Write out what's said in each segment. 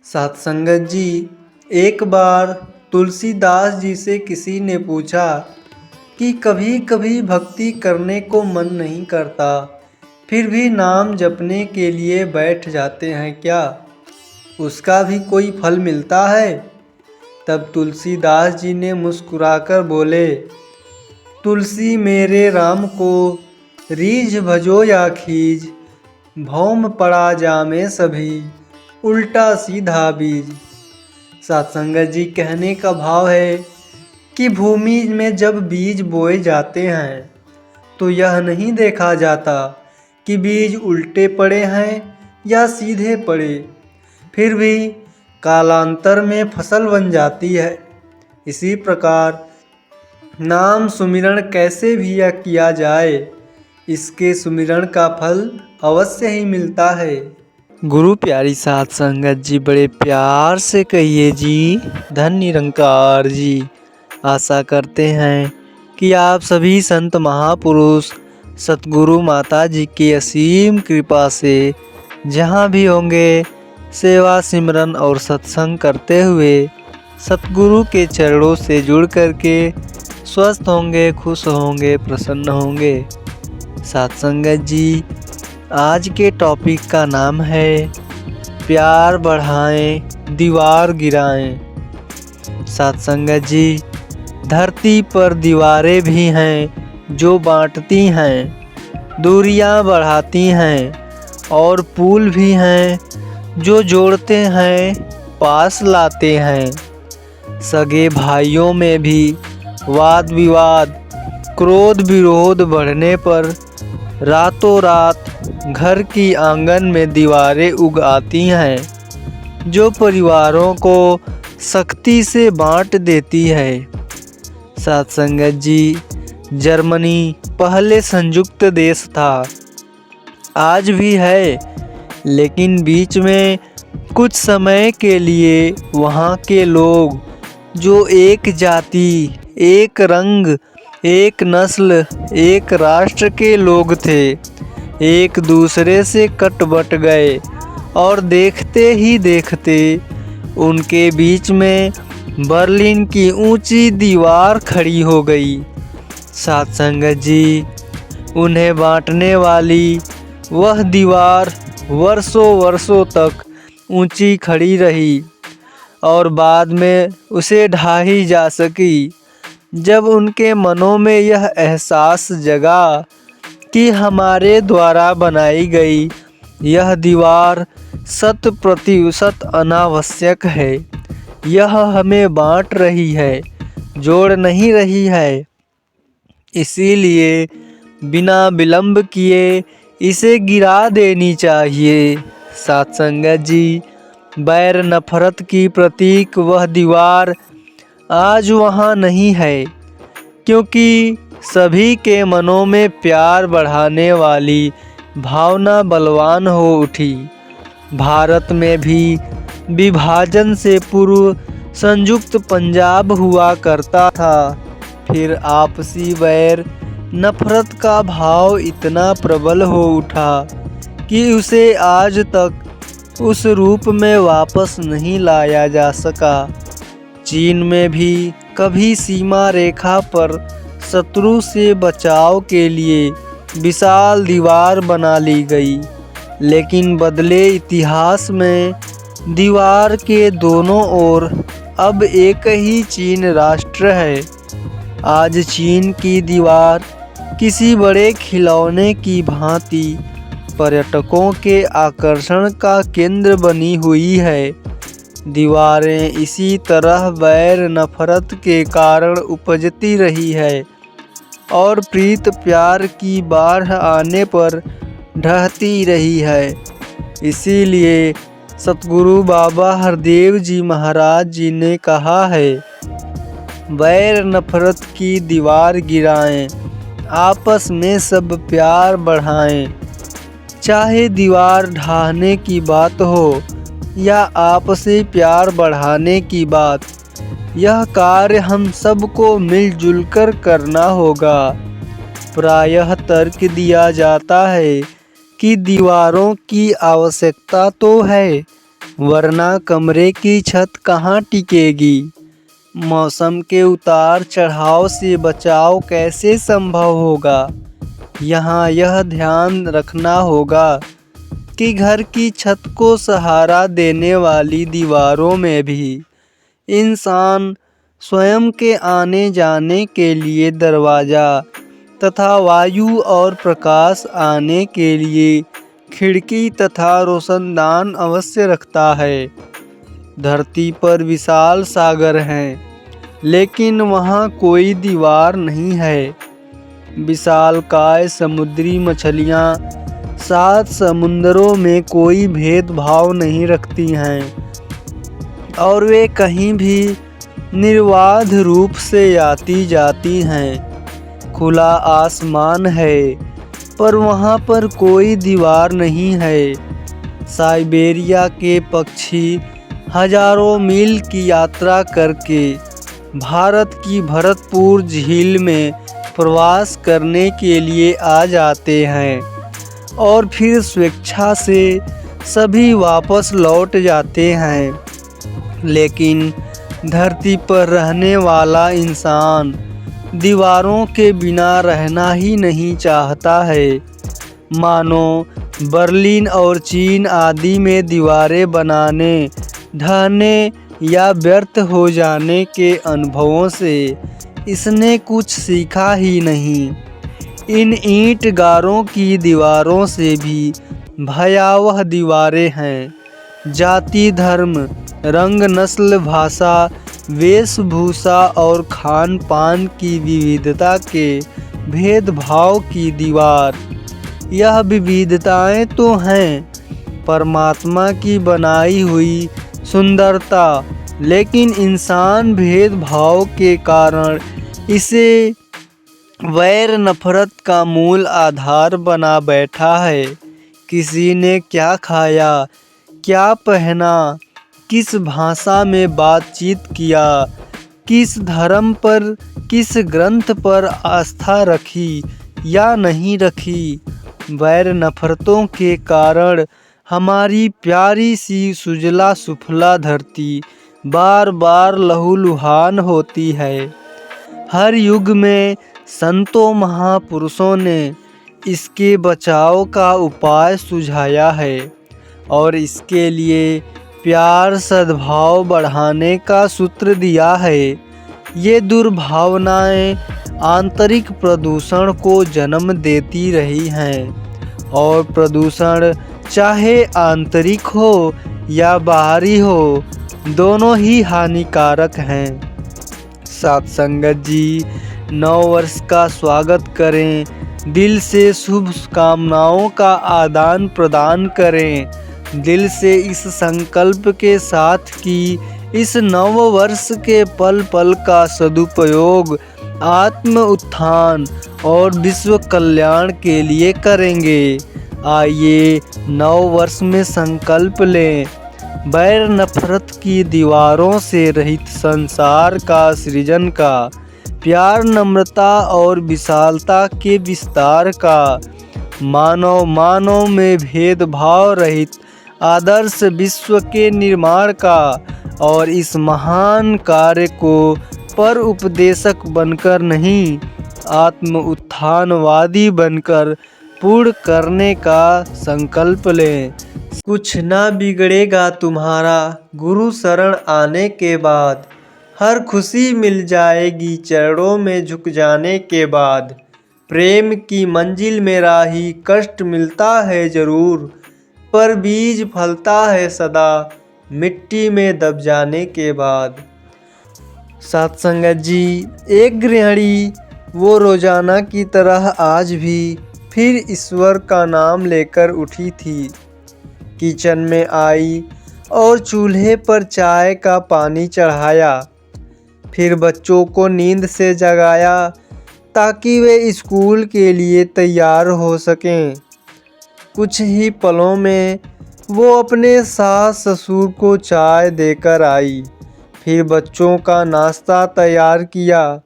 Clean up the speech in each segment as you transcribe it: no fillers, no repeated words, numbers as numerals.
सत्संगत जी, एक बार तुलसीदास जी से किसी ने पूछा कि कभी कभी भक्ति करने को मन नहीं करता, फिर भी नाम जपने के लिए बैठ जाते हैं क्या? उसका भी कोई फल मिलता है? तब तुलसीदास जी ने मुस्कुराकर बोले, तुलसी मेरे राम को रीझ भजो या खीज, भौम पड़ा जामे सभी, उल्टा सीधा बीज। सत्संगत जी, कहने का भाव है कि भूमि में जब बीज बोए जाते हैं तो यह नहीं देखा जाता कि बीज उल्टे पड़े हैं या सीधे पड़े, फिर भी कालांतर में फसल बन जाती है। इसी प्रकार नाम सुमिरण कैसे भी किया जाए, इसके सुमिरण का फल अवश्य ही मिलता है। गुरु प्यारी साध संगत जी, बड़े प्यार से कहिए जी, धन निरंकार जी। आशा करते हैं कि आप सभी संत महापुरुष सतगुरु माता जी की असीम कृपा से जहाँ भी होंगे सेवा सिमरन और सत्संग करते हुए सतगुरु के चरणों से जुड़ करके स्वस्थ होंगे, खुश होंगे, प्रसन्न होंगे। सत्संगत जी, आज के टॉपिक का नाम है प्यार बढ़ाएं दीवार गिराएं। सत्संगत जी, धरती पर दीवारें भी हैं जो बांटती हैं, दूरियां बढ़ाती हैं, और पुल भी हैं जो जोड़ते हैं, पास लाते हैं। सगे भाइयों में भी वाद विवाद, क्रोध विरोध बढ़ने पर रातों रात घर की आंगन में दीवारें उग आती हैं जो परिवारों को सख्ती से बांट देती है। सत्संगत जी, जर्मनी पहले संयुक्त देश था, आज भी है, लेकिन बीच में कुछ समय के लिए वहाँ के लोग जो एक जाति, एक रंग, एक नस्ल, एक राष्ट्र के लोग थे, एक दूसरे से कट बट गए और देखते ही देखते उनके बीच में बर्लिन की ऊंची दीवार खड़ी हो गई। सत्संगत जी, उन्हें बांटने वाली वह दीवार वर्षों वर्षों तक ऊंची खड़ी रही और बाद में उसे ढाही जा सकी जब उनके मनों में यह एहसास जगा कि हमारे द्वारा बनाई गई यह दीवार 100% अनावश्यक है। यह हमें बांट रही है, जोड़ नहीं रही है। इसीलिए बिना विलंब किए इसे गिरा देनी चाहिए। सत्संगत जी, बैर नफरत की प्रतीक वह दीवार आज वहाँ नहीं है, क्योंकि सभी के मनों में प्यार बढ़ाने वाली भावना बलवान हो उठी। भारत में भी विभाजन से पूर्व संयुक्त पंजाब हुआ करता था, फिर आपसी बैर नफरत का भाव इतना प्रबल हो उठा कि उसे आज तक उस रूप में वापस नहीं लाया जा सका। चीन में भी कभी सीमा रेखा पर शत्रु से बचाव के लिए विशाल दीवार बना ली गई, लेकिन बदले इतिहास में दीवार के दोनों ओर अब एक ही चीन राष्ट्र है। आज चीन की दीवार किसी बड़े खिलौने की भांति पर्यटकों के आकर्षण का केंद्र बनी हुई है। दीवारें इसी तरह बैर नफरत के कारण उपजती रही है और प्रीत प्यार की बाढ़ आने पर ढहती रही है। इसीलिए सतगुरु बाबा हरदेव जी महाराज जी ने कहा है, बैर नफरत की दीवार गिराएं, आपस में सब प्यार बढ़ाएं। चाहे दीवार ढाहने की बात हो या आपसी प्यार बढ़ाने की बात, यह कार्य हम सबको मिलजुल कर करना होगा। प्रायः तर्क दिया जाता है कि दीवारों की आवश्यकता तो है, वरना कमरे की छत कहाँ टिकेगी। मौसम के उतार चढ़ाव से बचाव कैसे संभव होगा। यहाँ यह ध्यान रखना होगा कि घर की छत को सहारा देने वाली दीवारों में भी इंसान स्वयं के आने जाने के लिए दरवाज़ा तथा वायु और प्रकाश आने के लिए खिड़की तथा रोशनदान अवश्य रखता है। धरती पर विशाल सागर हैं, लेकिन वहाँ कोई दीवार नहीं है। विशालकाय समुद्री मछलियाँ 7 समुंदरों में कोई भेदभाव नहीं रखती हैं और वे कहीं भी निर्बाध रूप से आती जाती हैं। खुला आसमान है पर वहाँ पर कोई दीवार नहीं है। साइबेरिया के पक्षी हजारों मील की यात्रा करके भारत की भरतपुर झील में प्रवास करने के लिए आ जाते हैं और फिर स्वेच्छा से सभी वापस लौट जाते हैं। लेकिन धरती पर रहने वाला इंसान दीवारों के बिना रहना ही नहीं चाहता है। मानो बर्लिन और चीन आदि में दीवारें बनाने, ढहने या व्यर्थ हो जाने के अनुभवों से इसने कुछ सीखा ही नहीं। इन ईंट गारों की दीवारों से भी भयावह दीवारें हैं। जाति, धर्म, रंग, नस्ल, भाषा, वेशभूषा और खान पान की विविधता के भेदभाव की दीवार। यह विविधताएं तो हैं परमात्मा की बनाई हुई सुंदरता, लेकिन इंसान भेदभाव के कारण इसे वैर नफरत का मूल आधार बना बैठा है। किसी ने क्या खाया, क्या पहना, किस भाषा में बातचीत किया, किस धर्म पर, किस ग्रंथ पर आस्था रखी या नहीं रखी, वैर नफरतों के कारण हमारी प्यारी सी सुजला सुफला धरती बार बार लहूलुहान होती है। हर युग में संतों महापुरुषों ने इसके बचाव का उपाय सुझाया है और इसके लिए प्यार सद्भाव बढ़ाने का सूत्र दिया है। ये दुर्भावनाएं आंतरिक प्रदूषण को जन्म देती रही हैं और प्रदूषण चाहे आंतरिक हो या बाहरी हो, दोनों ही हानिकारक हैं। साथ संगत जी, नव वर्ष का स्वागत करें, दिल से शुभ कामनाओं का आदान प्रदान करें, दिल से इस संकल्प के साथ कि इस नव वर्ष के पल पल का सदुपयोग आत्म उत्थान और विश्व कल्याण के लिए करेंगे। आइए नव वर्ष में संकल्प लें, बैर नफरत की दीवारों से रहित संसार का सृजन का, प्यार, नम्रता और विशालता के विस्तार का, मानव में भेदभाव रहित आदर्श विश्व के निर्माण का और इस महान कार्य को पर उपदेशक बनकर नहीं, आत्म उत्थानवादी बनकर पूर्ण करने का संकल्प लें। कुछ ना बिगड़ेगा तुम्हारा गुरु शरण आने के बाद, हर खुशी मिल जाएगी चरणों में झुक जाने के बाद। प्रेम की मंजिल में राही कष्ट मिलता है ज़रूर, पर बीज फलता है सदा मिट्टी में दब जाने के बाद। साथ संगत जी, एक गृहिणी वो रोजाना की तरह आज भी फिर ईश्वर का नाम लेकर उठी थी। किचन में आई और चूल्हे पर चाय का पानी चढ़ाया, फिर बच्चों को नींद से जगाया ताकि वे स्कूल के लिए तैयार हो सकें। कुछ ही पलों में वो अपने सास ससुर को चाय देकर आई, फिर बच्चों का नाश्ता तैयार किया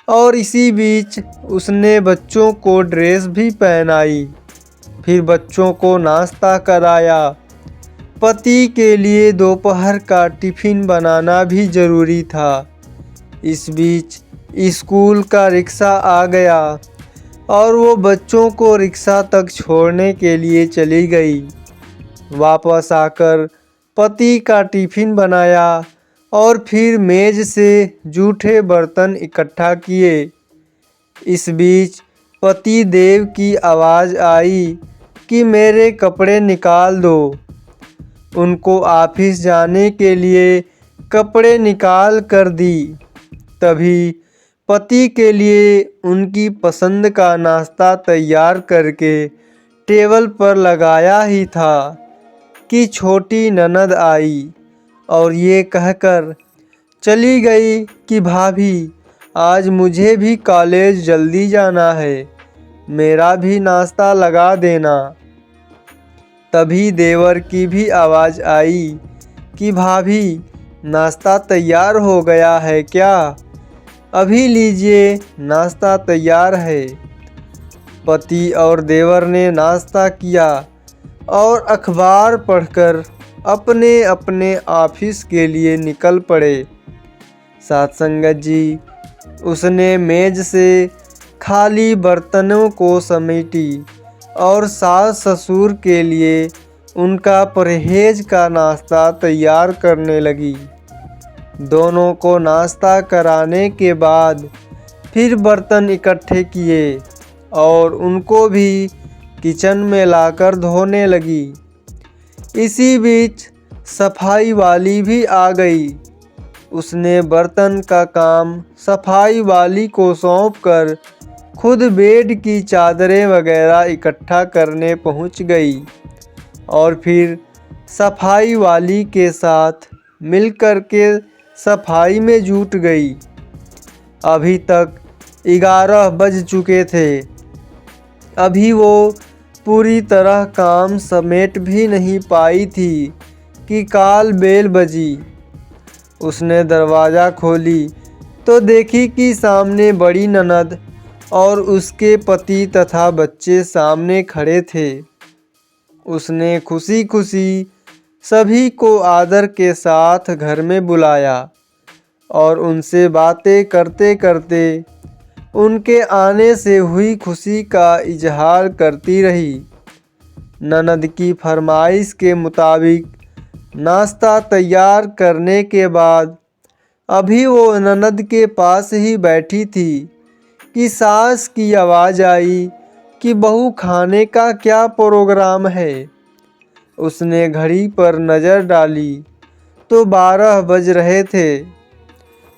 और इसी बीच उसने बच्चों को ड्रेस भी पहनाई, फिर बच्चों को नाश्ता कराया। पति के लिए दोपहर का टिफिन बनाना भी ज़रूरी था। इस बीच स्कूल का रिक्शा आ गया और वो बच्चों को रिक्शा तक छोड़ने के लिए चली गई। वापस आकर पति का टिफिन बनाया और फिर मेज से जूठे बर्तन इकट्ठा किए। इस बीच पति देव की आवाज़ आई कि मेरे कपड़े निकाल दो। उनको ऑफिस जाने के लिए कपड़े निकाल कर दी। तभी पति के लिए उनकी पसंद का नाश्ता तैयार करके टेबल पर लगाया ही था कि छोटी ननद आई और ये कहकर चली गई कि भाभी आज मुझे भी कॉलेज जल्दी जाना है, मेरा भी नाश्ता लगा देना। तभी देवर की भी आवाज़ आई कि भाभी नाश्ता तैयार हो गया है क्या? अभी लीजिए, नाश्ता तैयार है। पति और देवर ने नाश्ता किया और अखबार पढ़कर अपने अपने ऑफिस के लिए निकल पड़े। साथ संगत जी, उसने मेज से खाली बर्तनों को समेटी और सास ससुर के लिए उनका परहेज का नाश्ता तैयार करने लगी। दोनों को नाश्ता कराने के बाद फिर बर्तन इकट्ठे किए और उनको भी किचन में लाकर धोने लगी। इसी बीच सफाई वाली भी आ गई। उसने बर्तन का काम सफाई वाली को सौंपकर खुद बेड की चादरें वगैरह इकट्ठा करने पहुंच गई और फिर सफाई वाली के साथ मिलकर के सफाई में जुट गई। अभी तक 11 बज चुके थे। अभी वो पूरी तरह काम समेट भी नहीं पाई थी कि काल बेल बजी। उसने दरवाज़ा खोली तो देखी कि सामने बड़ी ननद और उसके पति तथा बच्चे सामने खड़े थे। उसने खुशी खुशी सभी को आदर के साथ घर में बुलाया और उनसे बातें करते करते उनके आने से हुई खुशी का इजहार करती रही। ननद की फरमाइश के मुताबिक नाश्ता तैयार करने के बाद अभी वो ननद के पास ही बैठी थी कि सास की आवाज़ आई कि बहू खाने का क्या प्रोग्राम है। उसने घड़ी पर नज़र डाली तो 12 बज रहे थे।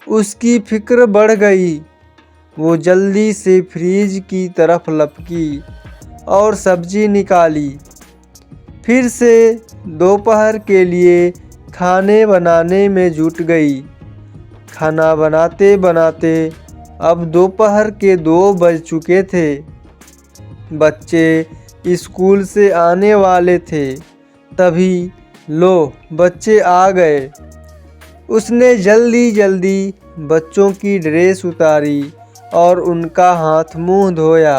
उसकी फिक्र बढ़ गई। वो जल्दी से फ्रिज की तरफ लपकी और सब्जी निकाली। फिर से दोपहर के लिए खाने बनाने में जुट गई। खाना बनाते बनाते अब दोपहर के 2 बज चुके थे। बच्चे स्कूल से आने वाले थे। तभी लो बच्चे आ गए। उसने जल्दी जल्दी बच्चों की ड्रेस उतारी और उनका हाथ मुंह धोया।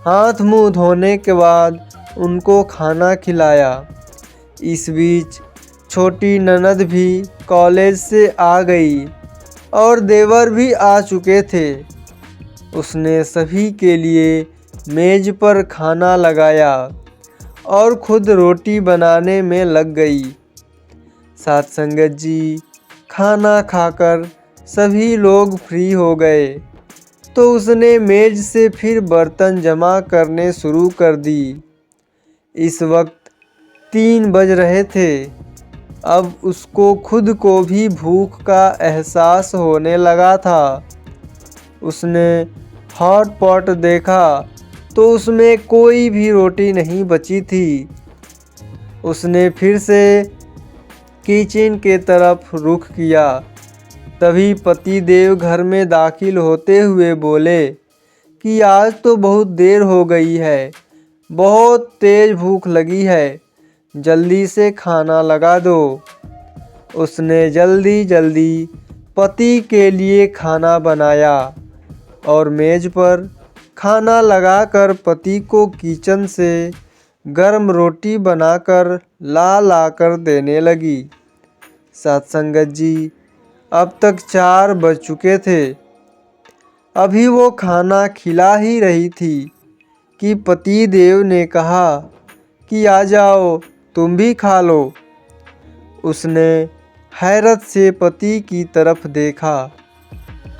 हाथ मुंह धोने के बाद उनको खाना खिलाया। इस बीच छोटी ननद भी कॉलेज से आ गई और देवर भी आ चुके थे। उसने सभी के लिए मेज पर खाना लगाया और खुद रोटी बनाने में लग गई। साथ संगत जी, खाना खाकर सभी लोग फ्री हो गए तो उसने मेज से फिर बर्तन जमा करने शुरू कर दी। इस वक्त 3 बज रहे थे। अब उसको खुद को भी भूख का एहसास होने लगा था। उसने हॉट पॉट देखा तो उसमें कोई भी रोटी नहीं बची थी। उसने फिर से किचन के तरफ रुख किया। तभी पति देव घर में दाखिल होते हुए बोले कि आज तो बहुत देर हो गई है, बहुत तेज भूख लगी है, जल्दी से खाना लगा दो। उसने जल्दी जल्दी पति के लिए खाना बनाया और मेज पर खाना लगाकर पति को किचन से गर्म रोटी बनाकर ला कर देने लगी। सत्संगत जी, अब तक 4 बज चुके थे। अभी वो खाना खिला ही रही थी कि पति देव ने कहा कि आ जाओ, तुम भी खा लो। उसने हैरत से पति की तरफ देखा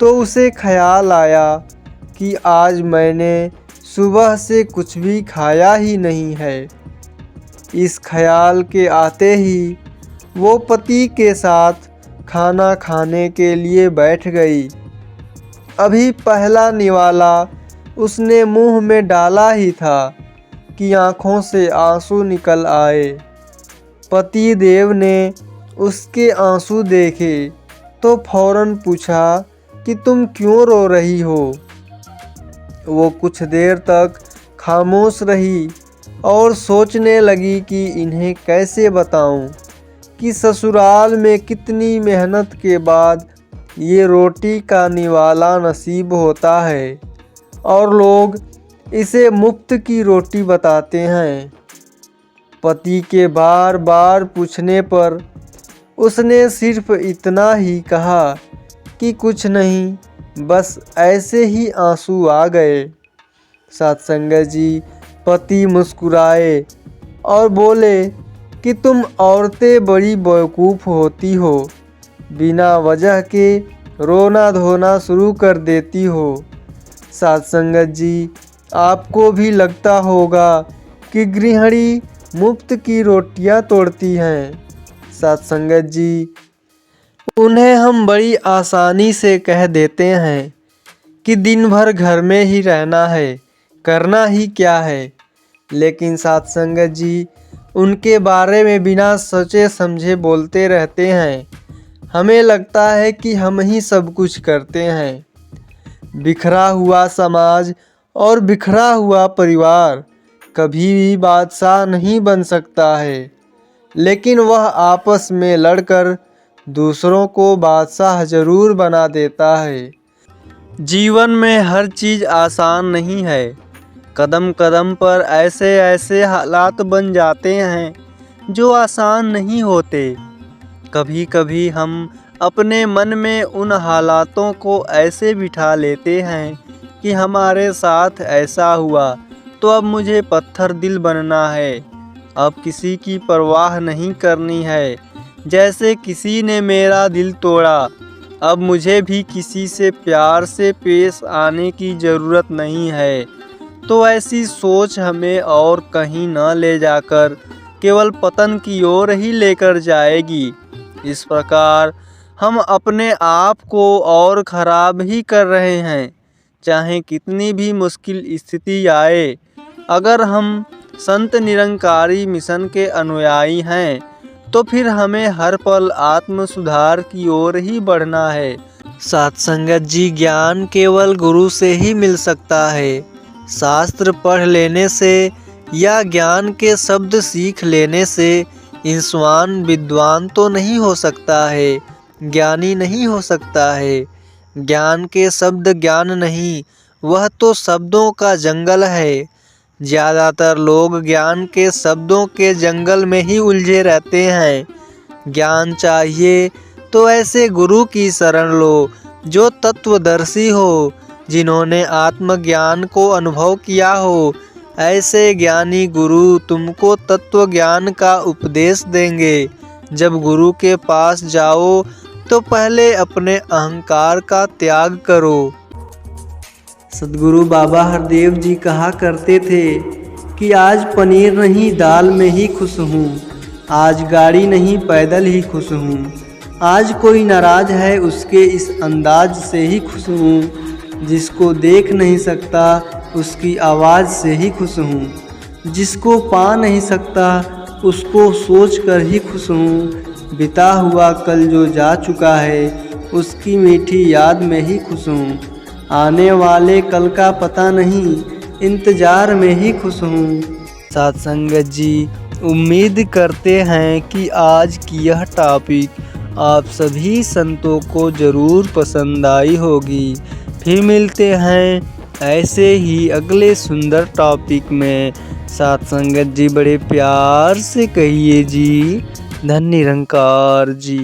तो उसे ख्याल आया कि आज मैंने सुबह से कुछ भी खाया ही नहीं है। इस ख्याल के आते ही वो पति के साथ खाना खाने के लिए बैठ गई। अभी पहला निवाला उसने मुंह में डाला ही था कि आंखों से आंसू निकल आए। पति देव ने उसके आंसू देखे तो फौरन पूछा कि तुम क्यों रो रही हो। वो कुछ देर तक खामोश रही और सोचने लगी कि इन्हें कैसे बताऊं कि ससुराल में कितनी मेहनत के बाद ये रोटी का निवाला नसीब होता है और लोग इसे मुफ्त की रोटी बताते हैं। पति के बार बार पूछने पर उसने सिर्फ इतना ही कहा कि कुछ नहीं, बस ऐसे ही आंसू आ गए। सत्संगत जी, पति मुस्कुराए और बोले कि तुम औरतें बड़ी बेवकूफ़ होती हो, बिना वजह के रोना धोना शुरू कर देती हो। सत्संगत जी, आपको भी लगता होगा कि गृहिणी मुफ्त की रोटियां तोड़ती हैं। सत्संगत जी, उन्हें हम बड़ी आसानी से कह देते हैं कि दिन भर घर में ही रहना है, करना ही क्या है। लेकिन सत्संगत जी, उनके बारे में बिना सोचे समझे बोलते रहते हैं। हमें लगता है कि हम ही सब कुछ करते हैं। बिखरा हुआ समाज और बिखरा हुआ परिवार कभी भी बादशाह नहीं बन सकता है, लेकिन वह आपस में लड़कर दूसरों को बादशाह जरूर बना देता है। जीवन में हर चीज़ आसान नहीं है। कदम कदम पर ऐसे ऐसे हालात बन जाते हैं जो आसान नहीं होते। कभी कभी हम अपने मन में उन हालातों को ऐसे बिठा लेते हैं कि हमारे साथ ऐसा हुआ तो अब मुझे पत्थर दिल बनना है, अब किसी की परवाह नहीं करनी है। जैसे किसी ने मेरा दिल तोड़ा, अब मुझे भी किसी से प्यार से पेश आने की ज़रूरत नहीं है। तो ऐसी सोच हमें और कहीं न ले जाकर केवल पतन की ओर ही लेकर जाएगी। इस प्रकार हम अपने आप को और ख़राब ही कर रहे हैं। चाहे कितनी भी मुश्किल स्थिति आए, अगर हम संत निरंकारी मिशन के अनुयायी हैं तो फिर हमें हर पल आत्म सुधार की ओर ही बढ़ना है। सत्संगत जी, ज्ञान केवल गुरु से ही मिल सकता है। शास्त्र पढ़ लेने से या ज्ञान के शब्द सीख लेने से इंसान विद्वान तो नहीं हो सकता है, ज्ञानी नहीं हो सकता है। ज्ञान के शब्द ज्ञान नहीं, वह तो शब्दों का जंगल है। ज़्यादातर लोग ज्ञान के शब्दों के जंगल में ही उलझे रहते हैं। ज्ञान चाहिए तो ऐसे गुरु की शरण लो जो तत्वदर्शी हो, जिन्होंने आत्मज्ञान को अनुभव किया हो। ऐसे ज्ञानी गुरु तुमको तत्व ज्ञान का उपदेश देंगे। जब गुरु के पास जाओ तो पहले अपने अहंकार का त्याग करो। सद्गुरु बाबा हरदेव जी कहा करते थे कि आज पनीर नहीं दाल में ही खुश हूँ, आज गाड़ी नहीं पैदल ही खुश हूँ, आज कोई नाराज है उसके इस अंदाज से ही खुश हूँ, जिसको देख नहीं सकता उसकी आवाज़ से ही खुश हूँ, जिसको पा नहीं सकता उसको सोच कर ही खुश हूँ, बिता हुआ कल जो जा चुका है उसकी मीठी याद में ही खुश हूँ, आने वाले कल का पता नहीं इंतज़ार में ही खुश हूँ। सत्संगत जी, उम्मीद करते हैं कि आज की यह टॉपिक आप सभी संतों को ज़रूर पसंद आई होगी। फिर मिलते हैं ऐसे ही अगले सुंदर टॉपिक में। साथ संगत जी बड़े प्यार से कहिए जी, धन निरंकार जी।